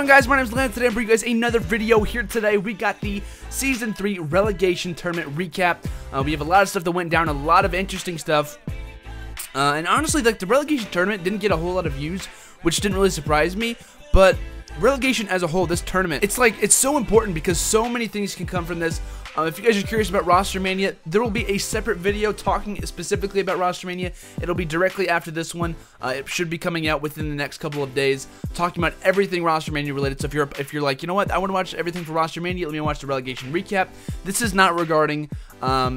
going on, guys? My name is Landon. Today I'm bringing you guys another video here today. We got the Season 3 Relegation Tournament recap. We have a lot of stuff that went down, a lot of interesting stuff. And honestly, like, the Relegation Tournament didn't get a whole lot of views, which didn't really surprise me, but Relegation as a whole, this tournament, it's so important because so many things can come from this. If you guys are curious about Roster Mania, there will be a separate video talking specifically about Roster Mania. It'll be directly after this one. It should be coming out within the next couple of days, talking about everything Roster Mania related. So if you're like, you know what, I want to watch everything for Roster Mania, let me watch the Relegation recap. This is not regarding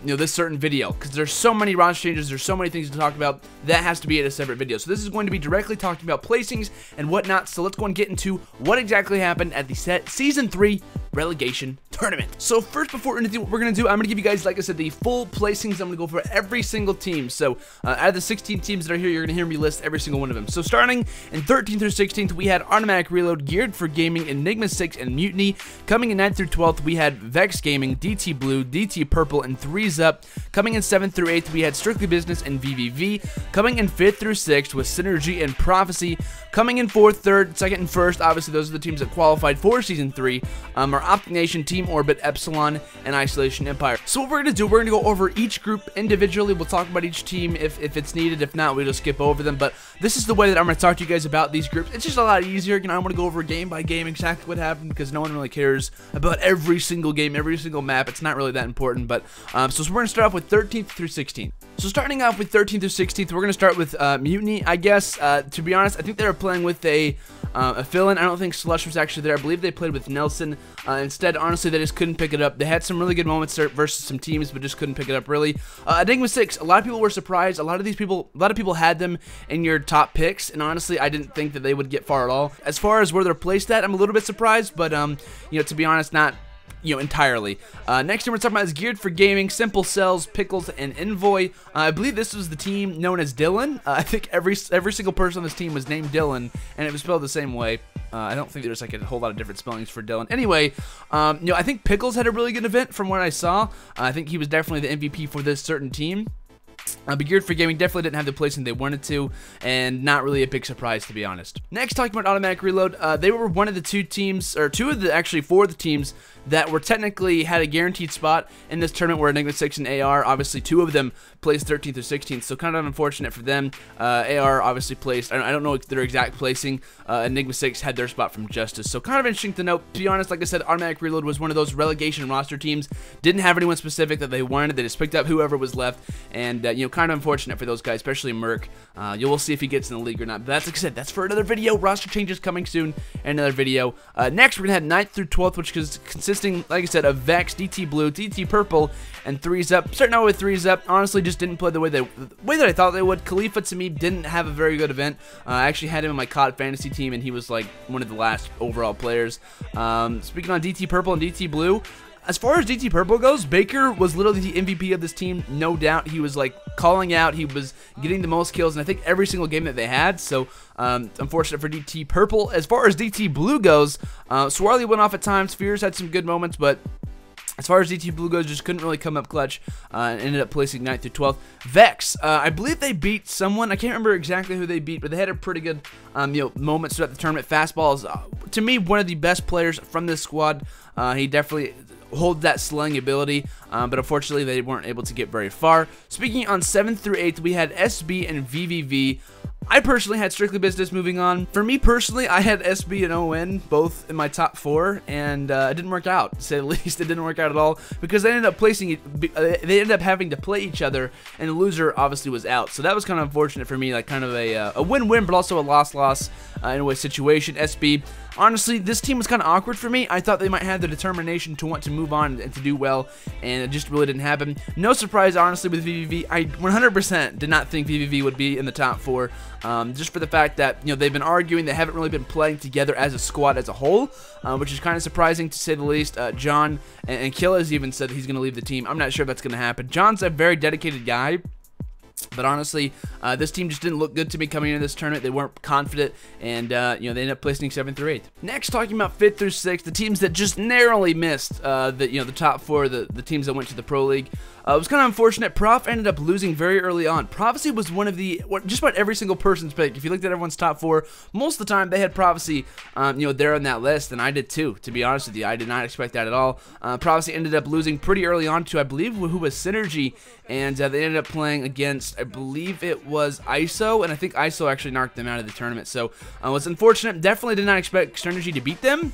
this certain video, because there's so many roster changes, there's so many things to talk about. That has to be in a separate video. So this is going to be directly talking about placings and whatnot. So let's go and get into what exactly happened at the Season 3 Relegation Tournament. So first, before anything, what we're going to do, I'm going to give you guys, like I said, the full placings. I'm going to go for every single team. So out of the 16 teams that are here, you're going to hear me list every single one of them. So starting in 13th through 16th, we had Automatic Reload, Geared for Gaming, Enigma 6, and Mutiny. Coming in 9th through 12th, we had Vex Gaming, DT Blue, DT Purple, and 3's Up. Coming in 7th through 8th, we had Strictly Business and VVV. Coming in 5th through 6th with Synergy and Prophecy. Coming in 4th, 3rd, 2nd, and 1st, obviously those are the teams that qualified for Season 3, are Optic Nation, Team Orbit, Epsilon, and Isolation Empire. So what we're going to do, we're going to go over each group individually. We'll talk about each team if it's needed. If not, we'll just skip over them. But this is the way that I'm going to talk to you guys about these groups. It's just a lot easier. You know, I want to go over game by game exactly what happened, because no one really cares about every single game, every single map. It's not really that important. But so we're going to start off with 13th through 16th. So starting off with 13th through 16th, we're going to start with Mutiny, I guess. To be honest, I think they were playing with a fill-in. I don't think Slush was actually there. I believe they played with Nelson. Instead, honestly, they just couldn't pick it up. They had some really good moments versus some teams, but just couldn't pick it up, really. Enigma 6, a lot of people were surprised. A lot of people had them in your top picks, and honestly, I didn't think that they would get far at all. As far as where they're placed at, I'm a little bit surprised, but, you know, to be honest, not entirely. Next team we're talking about is Geared for Gaming, Simple Cells, Pickles, and Envoy. I believe this was the team known as Dylan. I think every single person on this team was named Dylan, and it was spelled the same way. I don't think there's like a whole lot of different spellings for Dylan. Anyway, I think Pickles had a really good event from what I saw. I think he was definitely the MVP for this certain team. But Geared for Gaming definitely didn't have the placing they wanted to, and not really a big surprise, to be honest. Next, talking about Automatic Reload, they were one of the two teams, or actually four of the teams that were technically had a guaranteed spot in this tournament, where Enigma 6 and AR, obviously two of them placed 13th or 16th, so kind of unfortunate for them. AR obviously placed, I don't know their exact placing. Enigma 6 had their spot from Justice, so kind of interesting to note. To be honest, like I saad, Automatic Reload was one of those relegation roster teams, didn't have anyone specific that they wanted, they just picked up whoever was left, and kind of unfortunate for those guys, especially Merc. You will see if he gets in the league or not, but that's, like I said, that's for another video. Roster changes coming soon, and another video. Next, we're going to have 9th through 12th, which is consisting, like I said, of Vex, DT Blue, DT Purple, and 3's Up. Starting out with 3's Up, honestly, just didn't play the way that I thought they would. Khalifa, to me, didn't have a very good event. I actually had him in my COD fantasy team, and he was, like, one of the last overall players. Speaking on DT Purple and DT Blue, as far as DT Purple goes, Baker was literally the MVP of this team, no doubt. He was, like, calling out, he was getting the most kills, and I think every single game that they had, so unfortunate for DT Purple. As far as DT Blue goes, Swarley went off at times, Fears had some good moments, but as far as DT Blue goes, just couldn't really come up clutch, and ended up placing 9th through 12th. Vex, I believe they beat someone. I can't remember exactly who they beat, but they had a pretty good moments throughout the tournament. Fastball is, to me, one of the best players from this squad. He definitely hold that slaying ability, but unfortunately they weren't able to get very far. Speaking on 7th through 8th, we had SB and VVV. I personally had Strictly Business moving on. For me personally, I had SB and ON both in my top 4, and it didn't work out, to say the least. It didn't work out at all, because they ended up they ended up having to play each other, and the loser obviously was out. So that was kind of unfortunate for me, like kind of a win-win, but also a loss-loss in a way situation. SB, honestly, this team was kind of awkward for me. I thought they might have the determination to want to move on and to do well, and it just really didn't happen. No surprise, honestly, with VVV. I 100% did not think VVV would be in the top 4, just for the fact that, they've been arguing, they haven't really been playing together as a squad as a whole, which is kind of surprising, to say the least. John and Killas even said he's going to leave the team. I'm not sure if that's going to happen. John's a very dedicated guy, But honestly, this team just didn't look good to me coming into this tournament. They weren't confident, and you know, they ended up placing 7th through 8th. Next, talking about 5th through 6th, the teams that just narrowly missed the top 4, the teams that went to the Pro League. It was kind of unfortunate. Prof ended up losing very early on. Prophecy was one of the, just about every single person's pick. If you looked at everyone's top 4, most of the time they had Prophecy, you know, there on that list, and I did too, to be honest with you. I did not expect that at all. Prophecy ended up losing pretty early on to, I believe, who was Synergy, and they ended up playing against, I believe it was ISO, and I think ISO actually knocked them out of the tournament. So it was unfortunate. Definitely did not expect Synergy to beat them.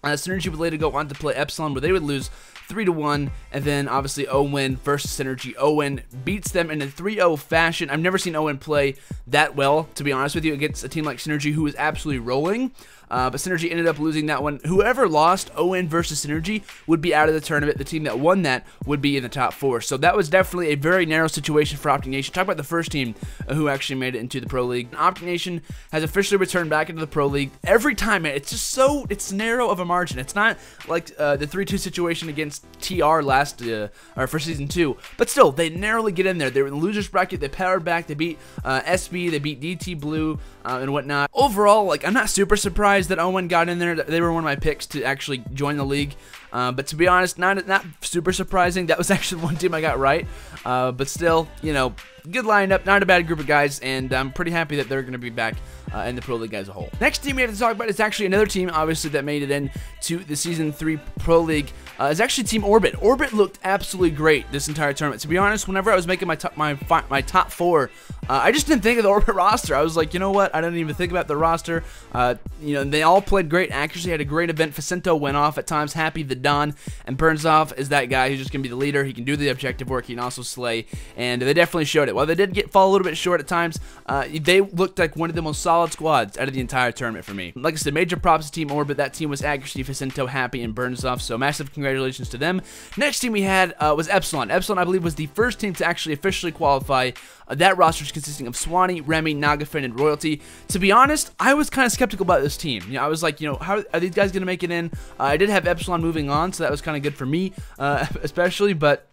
Synergy would later go on to play Epsilon, where they would lose 3-1, and then obviously Owen versus Synergy. Owen beats them in a 3-0 fashion. I've never seen Owen play that well, to be honest with you, against a team like Synergy, who was absolutely rolling. But Synergy ended up losing that one. Whoever lost Owen versus Synergy would be out of the tournament. The team that won that would be in the top 4. So that was definitely a very narrow situation for Optic Nation. Talk about the first team who actually made it into the Pro League. Optic Nation has officially returned back into the Pro League. Every time, man, it's just so, it's narrow of a margin. It's not like the 3-2 situation against TR last, or for Season 2. But still, they narrowly get in there. They were in the loser's bracket. They powered back. They beat SB. They beat DT Blue and whatnot. Overall, like, I'm not super surprised that Owen got in there. They were one of my picks to actually join the league. But to be honest, not super surprising. That was actually one team I got right. But still, you know, good lineup, not a bad group of guys, and I'm pretty happy that they're going to be back in the Pro League as a whole. Next team we have to talk about is actually another team, obviously, that made it into the Season 3 Pro League. Is actually Team Orbit. Orbit looked absolutely great this entire tournament. To be honest, whenever I was making my top 4, I just didn't think of the Orbit roster. I was like, you know what? I didn't even think about the roster. You know, they all played great accuracy, had a great event. Facento went off at times. Happy the Don, and Burnsoff is that guy who's just going to be the leader. He can do the objective work. He can also slay, and they definitely showed it. While they did fall a little bit short at times, they looked like one of the most solid squads out of the entire tournament for me. Like I said, major props to Team Orbit. That team was accuracy, Facento, Happy, and Burnsoff, so massive congratulations to them. Next team we had was Epsilon. Epsilon, I believe, was the first team to actually officially qualify. That roster is consisting of Swanee, Remy, Nagafin, and Royalty. To be honest, I was kind of skeptical about this team. You know, I was like, you know, how are these guys going to make it in? I did have Epsilon moving on, so that was kind of good for me, especially, but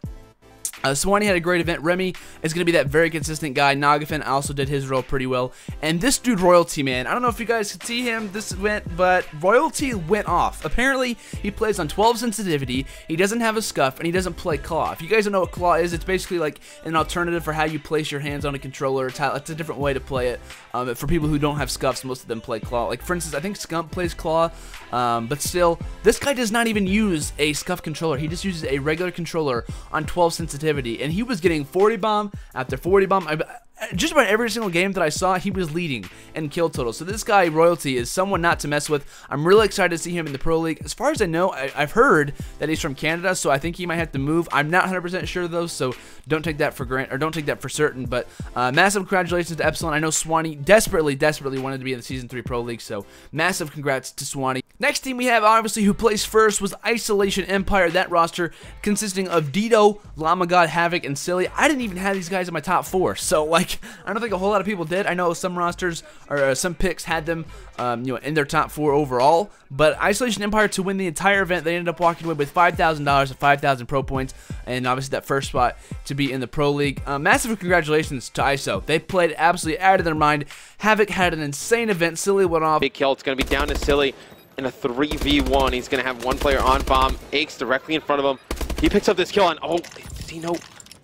Swanee had a great event. Remy is going to be that very consistent guy. Nagafin also did his role pretty well. And this dude, Royalty, man, I don't know if you guys could see him this event, but Royalty went off. Apparently, he plays on 12 sensitivity, he doesn't have a scuff, and he doesn't play claw. If you guys don't know what claw is, it's basically like an alternative for how you place your hands on a controller. It's a different way to play it. For people who don't have scuffs, most of them play claw. Like, for instance, I think Scump plays claw, but still, this guy does not even use a scuff controller. He just uses a regular controller on 12 sensitivity. And he was getting 40 bomb after 40 bomb. Just about every single game that I saw, he was leading in kill total. So this guy, Royalty, is someone not to mess with. I'm really excited to see him in the Pro League. As far as I know, I've heard that he's from Canada, so I think he might have to move. I'm not 100% sure though, so don't take that for granted, or don't take that for certain. But massive congratulations to Epsilon. I know Swanee desperately wanted to be in the Season 3 Pro League, so massive congrats to Swanee. Next team we have, obviously, who placed first was Isolation Empire. That roster consisting of Dido, Llama God, Havoc, and Silly. I didn't even have these guys in my top 4, so like, I don't think a whole lot of people did. I know some rosters or some picks had them, you know, in their top 4 overall. But Isolation Empire, to win the entire event, they ended up walking away with $5,000 and 5,000 pro points, and obviously that first spot to be in the Pro League. Massive congratulations to ISO. They played absolutely out of their mind. Havoc had an insane event. Silly went off. Big kill. It's going to be down to Silly in a 3v1. He's going to have one player on bomb. Aches directly in front of him. He picks up this kill on. Oh, does he know?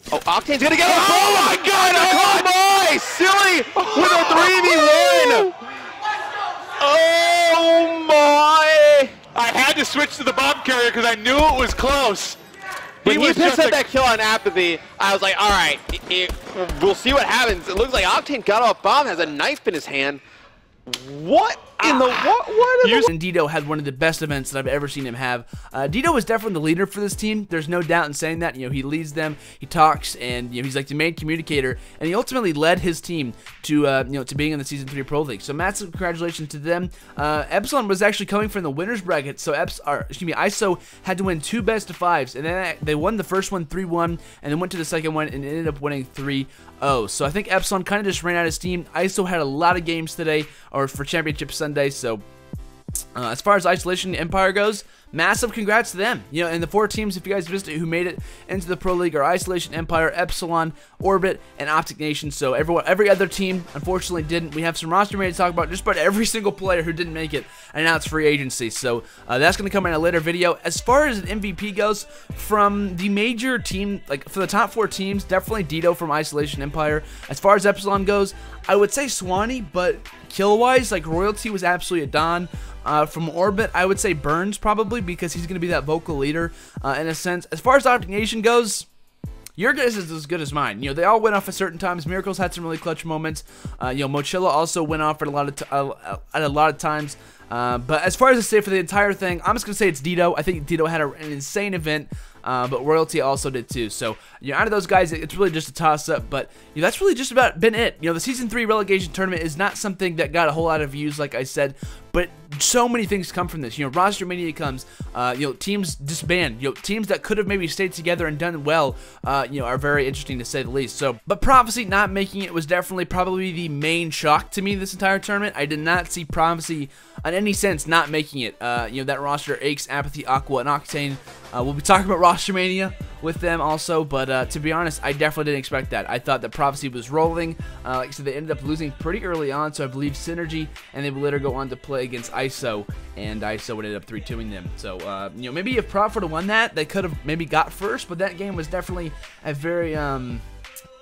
Oh, Octane's gonna get it! Oh my god! Oh my! Silly with a 3v1! Oh my! I had to switch to the bomb carrier because I knew it was close. When he picks up that kill on Apathy, I was like, alright, we'll see what happens. It looks like Octane got off bomb, has a knife in his hand. What in the what in the... And Dido had one of the best events that I've ever seen him have. Dido was definitely the leader for this team. There's no doubt in saying that. You know, he leads them, he talks, and you know, he's like the main communicator. And he ultimately led his team to you know, to being in the Season 3 Pro League. So massive congratulations to them. Epsilon was actually coming from the winners bracket, so ISO had to win 2 best of 5s, and then they won the first one 3-1, and then went to the second one and ended up winning 3-0. So I think Epsilon kind of just ran out of steam. ISO had a lot of games today, or for Championship Sunday, so As far as Isolation Empire goes, massive congrats to them. You know, and the 4 teams, if you guys missed it, who made it into the Pro League are Isolation Empire, Epsilon, Orbit, and Optic Nation. So every other team, unfortunately, didn't. We have some roster made to talk about just about every single player who didn't make it and announced free agency. So that's going to come in a later video. As far as an MVP goes, from the major team, like for the top 4 teams, definitely Dito from Isolation Empire. As far as Epsilon goes, I would say Swanee, but kill-wise, like Royalty was absolutely a Don. From Orbit, I would say Burns probably, because he's going to be that vocal leader in a sense. As far as Optic Nation goes, your guess is as good as mine. You know, they all went off at certain times. Miracles had some really clutch moments. You know, Mochilla also went off at a lot of times. But as far as I say for the entire thing, I'm just going to say it's Dito. I think Dito had an insane event. But Royalty also did too. So, you know, out of those guys, it's really just a toss-up. But, you know, that's really just about been it. You know, the Season 3 relegation tournament is not something that got a whole lot of views, like I said. But so many things come from this. You know, roster mania comes. You know, teams disband. You know, teams that could have maybe stayed together and done well, you know, are very interesting to say the least. So, but Prophecy not making it was definitely probably the main shock to me this entire tournament. I did not see Prophecy, in any sense, not making it. You know, that roster, Aches, Apathy, Aqua, and Octane. We'll be talking about roster mania with them also, but to be honest, I definitely didn't expect that. I thought that Prophecy was rolling. Like I said, they ended up losing pretty early on, so I believe Synergy, and they would later go on to play against ISO, and ISO would end up 3-2ing them. So, you know, maybe if Prop would have won that, they could have maybe got first, but that game was definitely a very,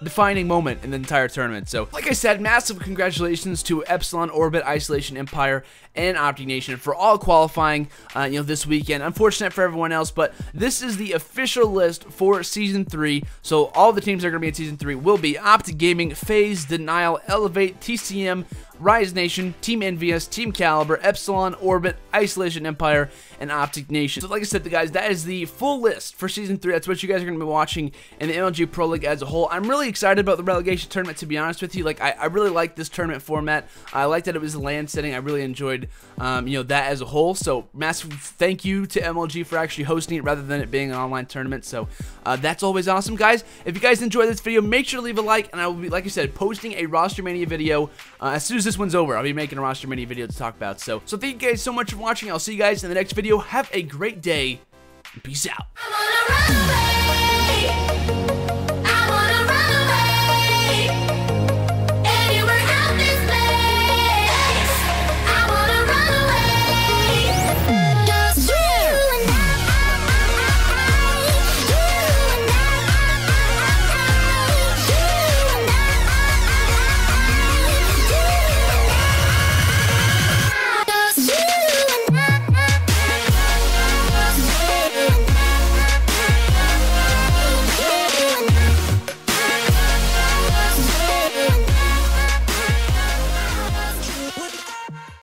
defining moment in the entire tournament. So, like I said, massive congratulations to Epsilon, Orbit, Isolation Empire, and Optic Nation for all qualifying, you know, this weekend. Unfortunate for everyone else, but this is the official list for Season 3. So, all the teams that are going to be in Season 3 will be Optic Gaming, FaZe, Denial, Elevate, TCM, Rise Nation, Team Envious, Team Caliber, Epsilon, Orbit, Isolation Empire, and Optic Nation. So like I said, guys, that is the full list for Season 3. That's what you guys are going to be watching in the MLG Pro League as a whole. I'm really excited about the relegation tournament, to be honest with you. Like, I really like this tournament format. I like that it was a LAN setting. I really enjoyed, you know, that as a whole. So massive thank you to MLG for actually hosting it rather than it being an online tournament. So that's always awesome, guys. If you guys enjoyed this video, make sure to leave a like, and I will be, like I said, posting a Roster Mania video as soon as this one's over. I'll be making a Roster Mania video to talk about. So thank you guys so much for watching. I'll see you guys in the next video. Have a great day. Peace out.